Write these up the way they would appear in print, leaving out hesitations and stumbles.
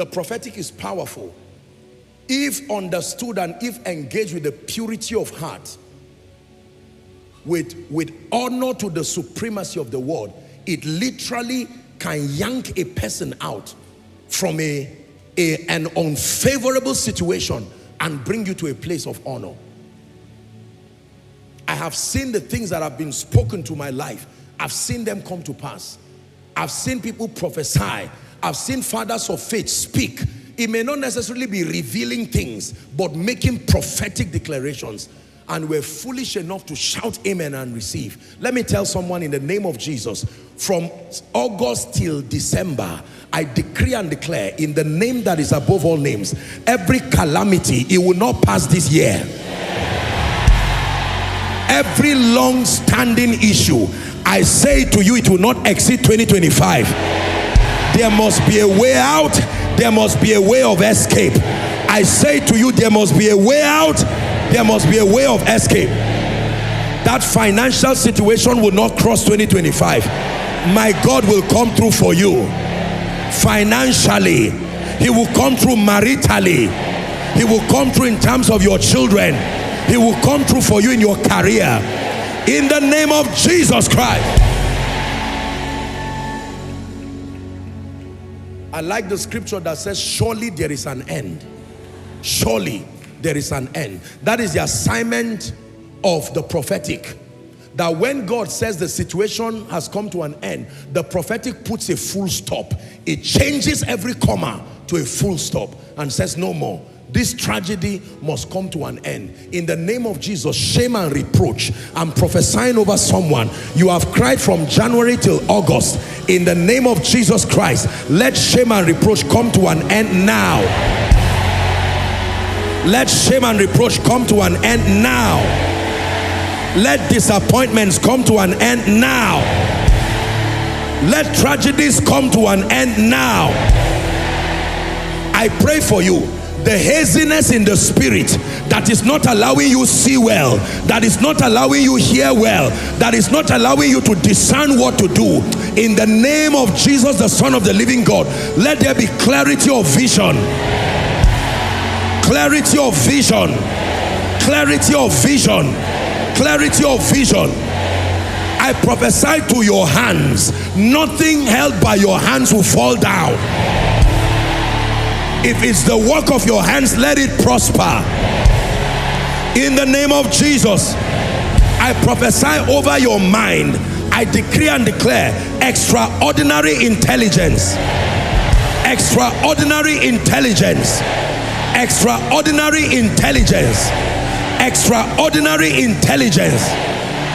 The prophetic is powerful. If understood and if engaged with the purity of heart, with honor to the supremacy of the word, it literally can yank a person out from an unfavorable situation and bring you to a place of honor. I have seen the things that have been spoken to my life. I've seen them come to pass. I've seen people prophesy. I've seen fathers of faith speak. It may not necessarily be revealing things, but making prophetic declarations. And we're foolish enough to shout amen and receive. Let me tell someone in the name of Jesus, from August till December, I decree and declare in the name that is above all names, every calamity, it will not pass this year. Every long-standing issue, I say to you, it will not exceed 2025. There must be a way out. There must be a way of escape. I say to you, there must be a way out. There must be a way of escape. That financial situation will not cross 2025. My God will come through for you. Financially, he will come through maritally. He will come through in terms of your children. He will come through for you in your career. In the name of Jesus Christ. I like the scripture that says, surely there is an end. Surely there is an end. That is the assignment of the prophetic. That when God says the situation has come to an end, the prophetic puts a full stop. It changes every comma to a full stop and says no more. This tragedy must come to an end. In the name of Jesus, shame and reproach. I'm prophesying over someone. You have cried from January till August. In the name of Jesus Christ, let shame and reproach come to an end now. Let shame and reproach come to an end now. Let disappointments come to an end now. Let tragedies come to an end now. I pray for you. The haziness in the spirit that is not allowing you see well, that is not allowing you hear well, that is not allowing you to discern what to do, in the name of Jesus, the Son of the living God, let there be clarity of vision. Clarity of vision. Clarity of vision. Clarity of vision. I prophesy to your hands, nothing held by your hands will fall down. If it's the work of your hands, let it prosper. In the name of Jesus, I prophesy over your mind. I decree and declare extraordinary intelligence. Extraordinary intelligence. Extraordinary intelligence. Extraordinary intelligence.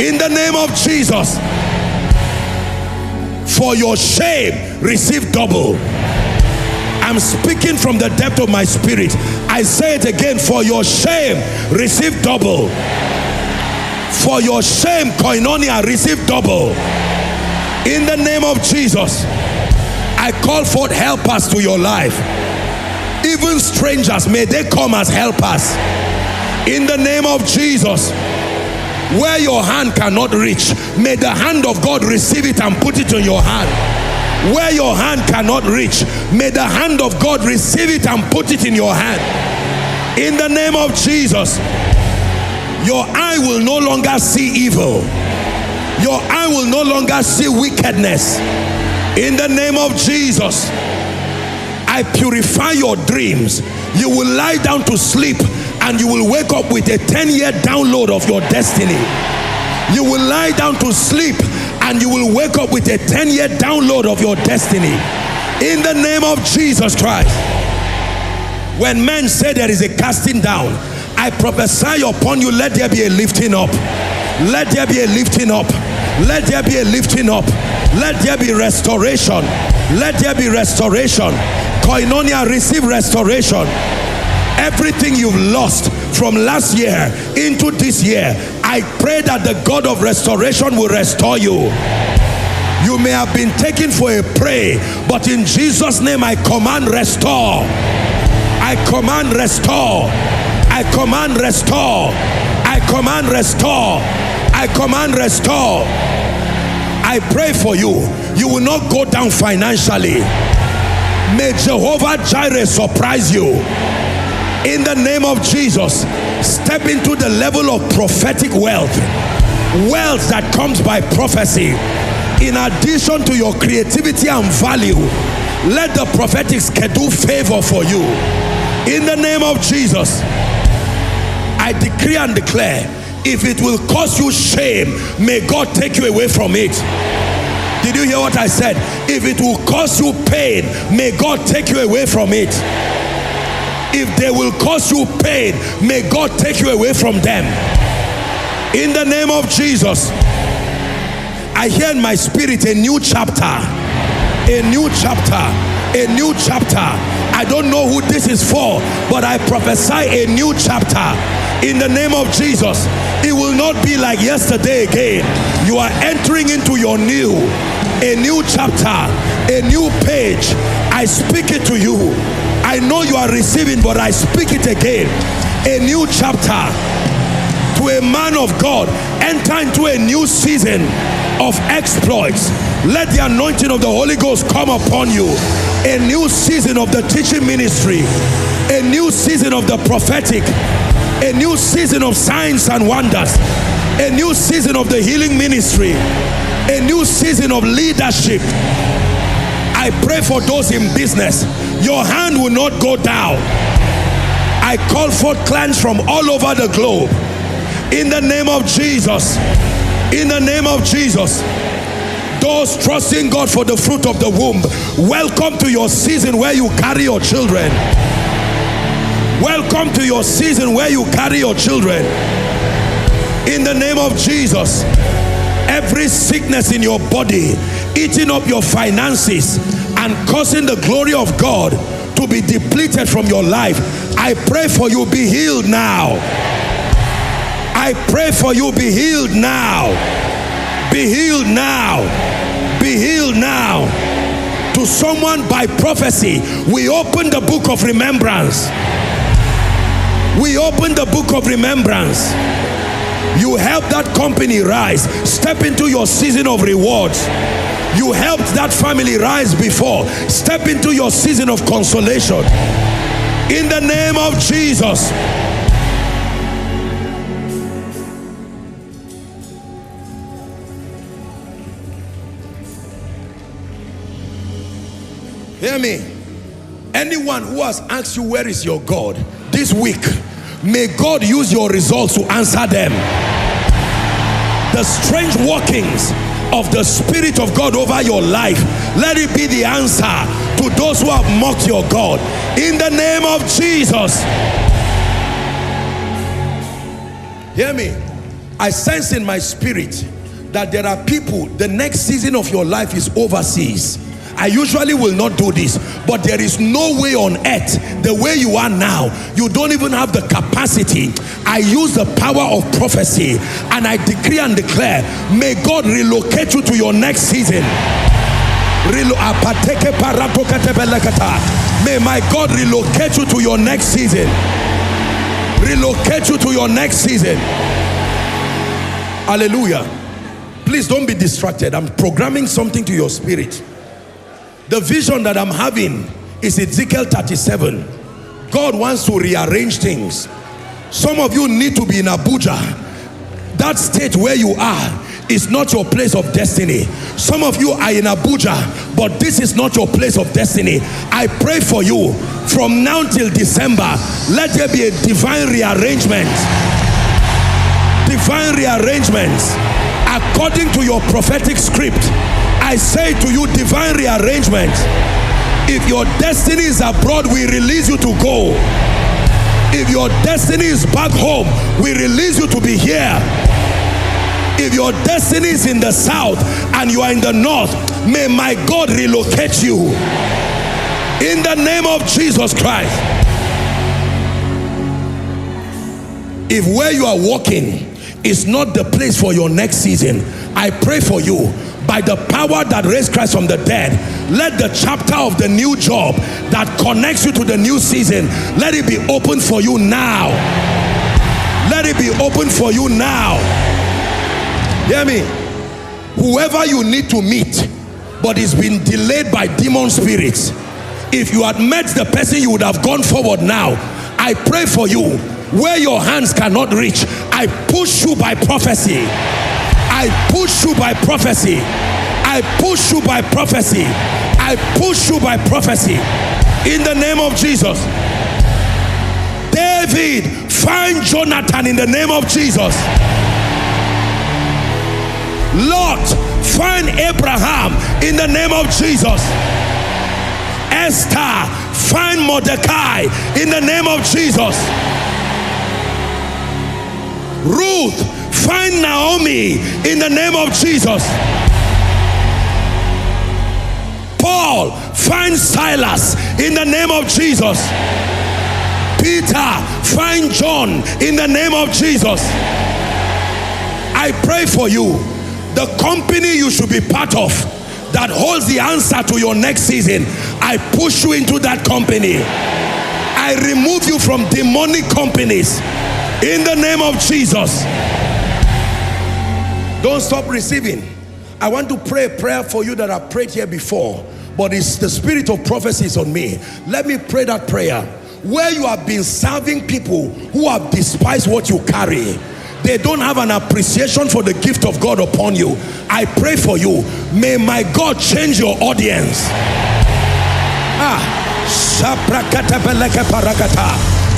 In the name of Jesus. For your shame, receive double. I'm speaking from the depth of my spirit. I say it again. For your shame, receive double. For your shame, koinonia, receive double. In the name of Jesus, I call forth helpers to your life. Even strangers, may they come as helpers. In the name of Jesus, where your hand cannot reach, may the hand of God receive it and put it in your hand. Where your hand cannot reach, may the hand of God receive it and put it in your hand. In the name of Jesus, your eye will no longer see evil. Your eye will no longer see wickedness. In the name of Jesus, I purify your dreams. You will lie down to sleep and you will wake up with a 10-year download of your destiny. You will lie down to sleep and you will wake up with a 10-year download of your destiny. In the name of Jesus Christ. When men say there is a casting down, I prophesy upon you, let there be a lifting up. Let there be a lifting up. Let there be a lifting up. Let there be restoration. Let there be restoration. Koinonia, receive restoration. Everything you've lost from last year into this year, I pray that the God of restoration will restore you. You may have been taken for a prey, but in Jesus' name I command restore. I command restore. I command restore. I command restore. I command restore. I pray for you. You will not go down financially. May Jehovah Jireh surprise you. In the name of Jesus, step into the level of prophetic wealth. Wealth that comes by prophecy. In addition to your creativity and value, let the prophetic schedule favor for you. In the name of Jesus, I decree and declare, if it will cause you shame, may God take you away from it. Did you hear what I said? If it will cause you pain, may God take you away from it. If they will cause you pain, may God take you away from them. In the name of Jesus, I hear in my spirit a new chapter. A new chapter. A new chapter. I don't know who this is for, but I prophesy a new chapter. In the name of Jesus, it will not be like yesterday again. You are entering into your new, a new chapter, a new page. I speak it to you. I know you are receiving, but I speak it again. A new chapter. To a man of God, enter into a new season of exploits. Let the anointing of the Holy Ghost come upon you. A new season of the teaching ministry. A new season of the prophetic. A new season of signs and wonders. A new season of the healing ministry. A new season of leadership. I pray for those in business. Your hand will not go down. I call forth clients from all over the globe. In the name of Jesus. In the name of Jesus. Those trusting God for the fruit of the womb, welcome to your season where you carry your children. Welcome to your season where you carry your children. In the name of Jesus. Every sickness in your body eating up your finances and causing the glory of God to be depleted from your life, I pray for you, be healed now. I pray for you, be healed now. Be healed now. Be healed now. To someone by prophecy, we open the book of remembrance. We open the book of remembrance. You help that company rise. Step into your season of rewards. You helped that family rise before. Step into your season of consolation. In the name of Jesus. Hear me. Anyone who has asked you where is your God this week, may God use your results to answer them. The strange workings of the Spirit of God over your life, let it be the answer to those who have mocked your God. In the name of Jesus. Hear me. I sense in my spirit that there are people, the next season of your life is overseas. I usually will not do this, but there is no way on earth, the way you are now, you don't even have the capacity. I use the power of prophecy and I decree and declare, may God relocate you to your next season. May my God relocate you to your next season. Relocate you to your next season. Hallelujah. Please don't be distracted. I'm programming something to your spirit. The vision that I'm having is Ezekiel 37. God wants to rearrange things. Some of you need to be in Abuja. That state where you are is not your place of destiny. Some of you are in Abuja, but this is not your place of destiny. I pray for you from now till December, let there be a divine rearrangement. Divine rearrangements according to your prophetic script. I say to you, divine rearrangement. If your destiny is abroad, we release you to go. If your destiny is back home, we release you to be here. If your destiny is in the south and you are in the north, may my God relocate you. In the name of Jesus Christ. If where you are walking is not the place for your next season, I pray for you. By the power that raised Christ from the dead, let the chapter of the new job that connects you to the new season, let it be open for you now. Let it be open for you now. Hear me. Whoever you need to meet, but it's been delayed by demon spirits, If you had met the person, you would have gone forward now. I pray for you. Where your hands cannot reach, I push you by prophecy. I push you by prophecy. I push you by prophecy. I push you by prophecy. In the name of Jesus. David, find Jonathan in the name of Jesus. Lot, find Abraham in the name of Jesus. Esther, find Mordecai in the name of Jesus. Ruth, find Naomi in the name of Jesus. Paul, find Silas in the name of Jesus. Peter, find John in the name of Jesus. I pray for you, the company you should be part of that holds the answer to your next season, I push you into that company. I remove you from demonic companies in the name of Jesus. Don't stop receiving. I want to pray a prayer for you that I prayed here before, but it's the spirit of prophecy is on me. Let me pray that prayer. Where you have been serving people who have despised what you carry, they don't have an appreciation for the gift of God upon you. I pray for you. May my God change your audience.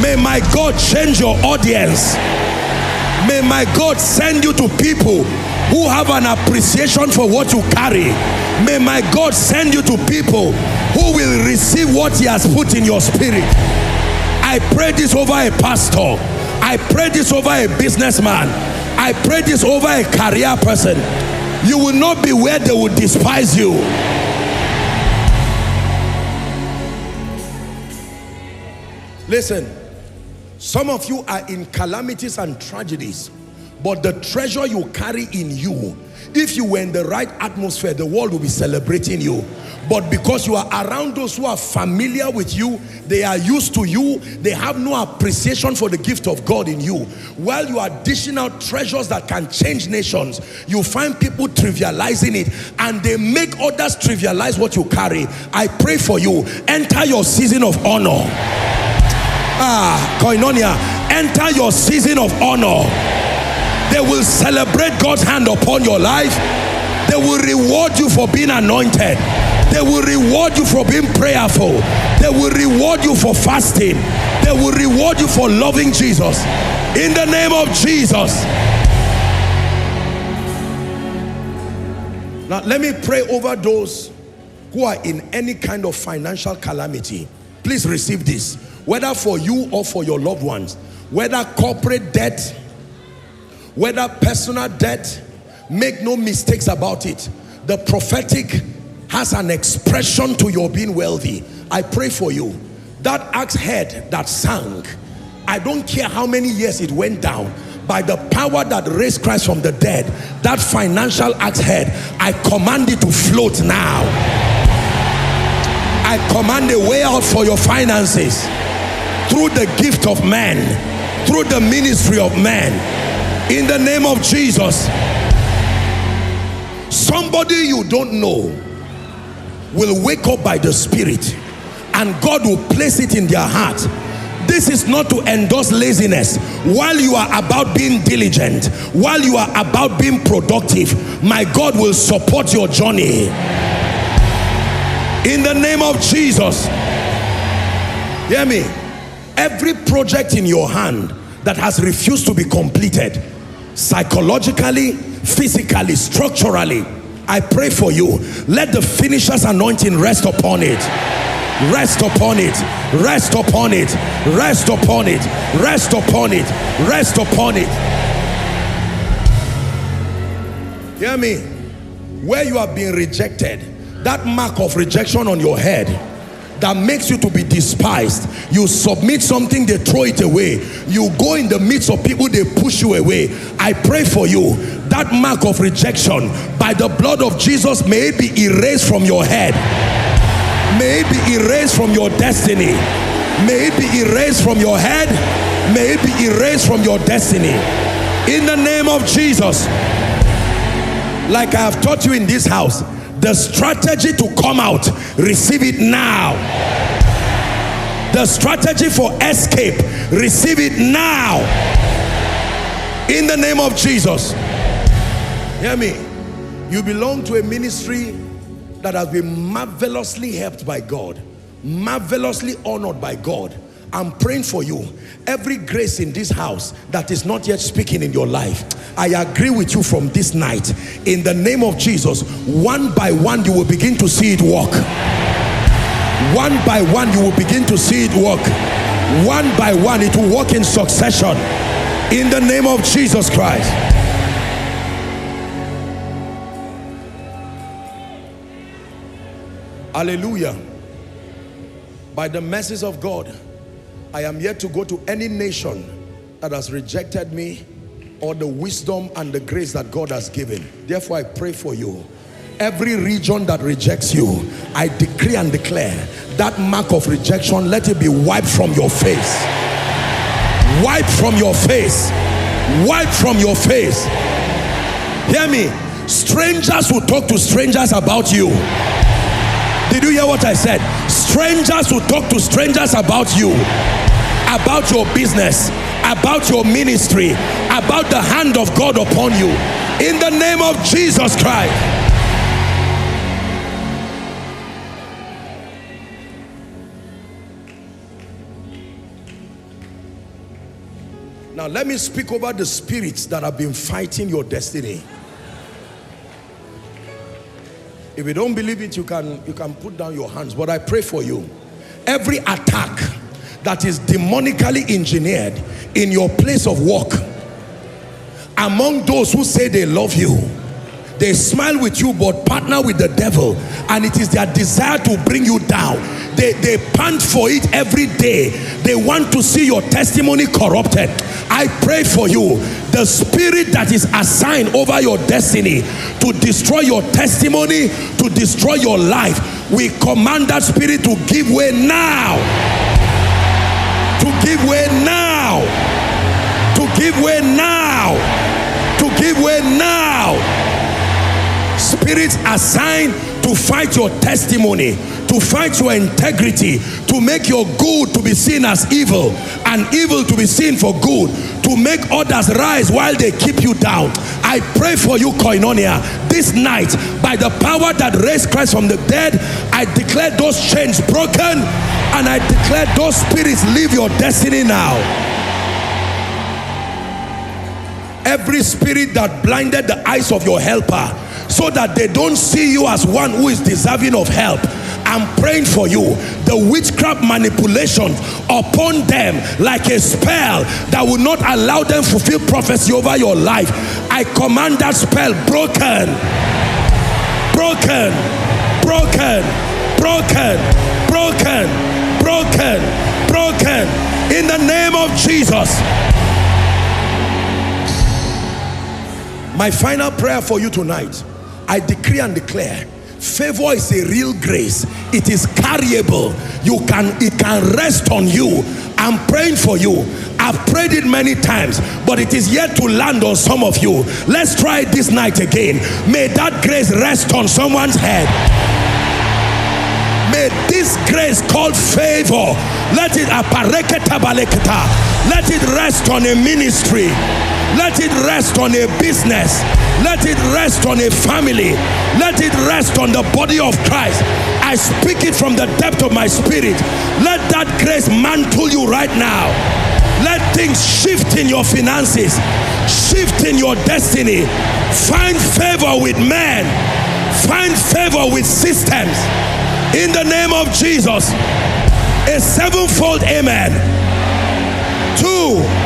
May my God change your audience. May my God send you to people who have an appreciation for what you carry. May my God send you to people who will receive what he has put in your spirit. I pray this over a pastor. I pray this over a businessman. I pray this over a career person. You will not be where they will despise you. Listen, some of you are in calamities and tragedies, but the treasure you carry in you, if you were in the right atmosphere, the world will be celebrating you. But because you are around those who are familiar with you, they are used to you, they have no appreciation for the gift of God in you. While you are dishing out treasures that can change nations, you find people trivializing it, and they make others trivialize what you carry. I pray for you. Enter your season of honor. Koinonia, enter your season of honor. They will celebrate God's hand upon your life. They will reward you for being anointed. They will reward you for being prayerful. They will reward you for fasting. They will reward you for loving Jesus. In the name of Jesus. Now let me pray over those who are in any kind of financial calamity. Please receive this. Whether for you or for your loved ones. Whether corporate debt, whether personal debt, make no mistakes about it. The prophetic has an expression to your being wealthy. I pray for you. That axe head that sank, I don't care how many years it went down, by the power that raised Christ from the dead, that financial axe head, I command it to float now. I command a way out for your finances through the gift of man, through the ministry of man, in the name of Jesus. Somebody you don't know will wake up by the Spirit, and God will place it in their heart. This is not to endorse laziness. While you are about being diligent, while you are about being productive, my God will support your journey. In the name of Jesus. Hear me. Every project in your hand that has refused to be completed, psychologically, physically, structurally, I pray for you. Let the finisher's anointing rest upon it. Rest upon it. Rest upon it. Rest upon it. Rest upon it. Rest upon it. Hear me. Where you have been rejected, that mark of rejection on your head that makes you to be despised, you submit something, they throw it away. You go in the midst of people, they push you away. I pray for you. That mark of rejection, by the blood of Jesus, may it be erased from your head. May it be erased from your destiny. May it be erased from your head. May it be erased from your destiny. In the name of Jesus. Like I have taught you in this house, the strategy to come out, receive it now. The strategy for escape, receive it now. In the name of Jesus. Hear me. You belong to a ministry that has been marvelously helped by God, marvelously honored by God. I'm praying for you. Every grace in this house that is not yet speaking in your life, I agree with you from this night. In the name of Jesus, one by one you will begin to see it work. One by one you will begin to see it work. One by one it will work in succession. In the name of Jesus Christ. Hallelujah. By the mercies of God, I am yet to go to any nation that has rejected me or the wisdom and the grace that God has given. Therefore, I pray for you. Every region that rejects you, I decree and declare that mark of rejection, let it be wiped from your face. Wiped from your face. Wiped from your face. Hear me. Strangers will talk to strangers about you. Did you hear what I said? Strangers will talk to strangers about you, about your business, about your ministry, about the hand of God upon you. In the name of Jesus Christ. Now let me speak over the spirits that have been fighting your destiny. If you don't believe it, you can put down your hands. But I pray for you. Every attack that is demonically engineered in your place of work, among those who say they love you, they smile with you but partner with the devil, and it is their desire to bring you down. They pant for it every day. They want to see your testimony corrupted. I pray for you. The spirit that is assigned over your destiny to destroy your testimony, to destroy your life, we command that spirit to give way now. To give way now. To give way now. To give way now. Spirits assigned to fight your testimony, to fight your integrity, to make your good to be seen as evil and evil to be seen for good, to make others rise while they keep you down. I pray for you, Koinonia, this night, by the power that raised Christ from the dead, I declare those chains broken, and I declare those spirits leave your destiny now. Every spirit that blinded the eyes of your helper so that they don't see you as one who is deserving of help, I'm praying for you. The witchcraft manipulation upon them like a spell that will not allow them to fulfill prophecy over your life, I command that spell broken. Broken. Broken. Broken. Broken. Broken. Broken. In the name of Jesus. My final prayer for you tonight, I decree and declare, favor is a real grace. It is carryable. It can rest on you. I'm praying for you. I've prayed it many times, but it is yet to land on some of you. Let's try it this night again. May that grace rest on someone's head. May this grace called favor, let it rest on a ministry. Let it rest on a business. Let it rest on a family. Let it rest on the body of Christ. I speak it from the depth of my spirit. Let that grace mantle you right now. Let things shift in your finances. Shift in your destiny. Find favor with men. Find favor with systems. In the name of Jesus. A sevenfold amen. 2.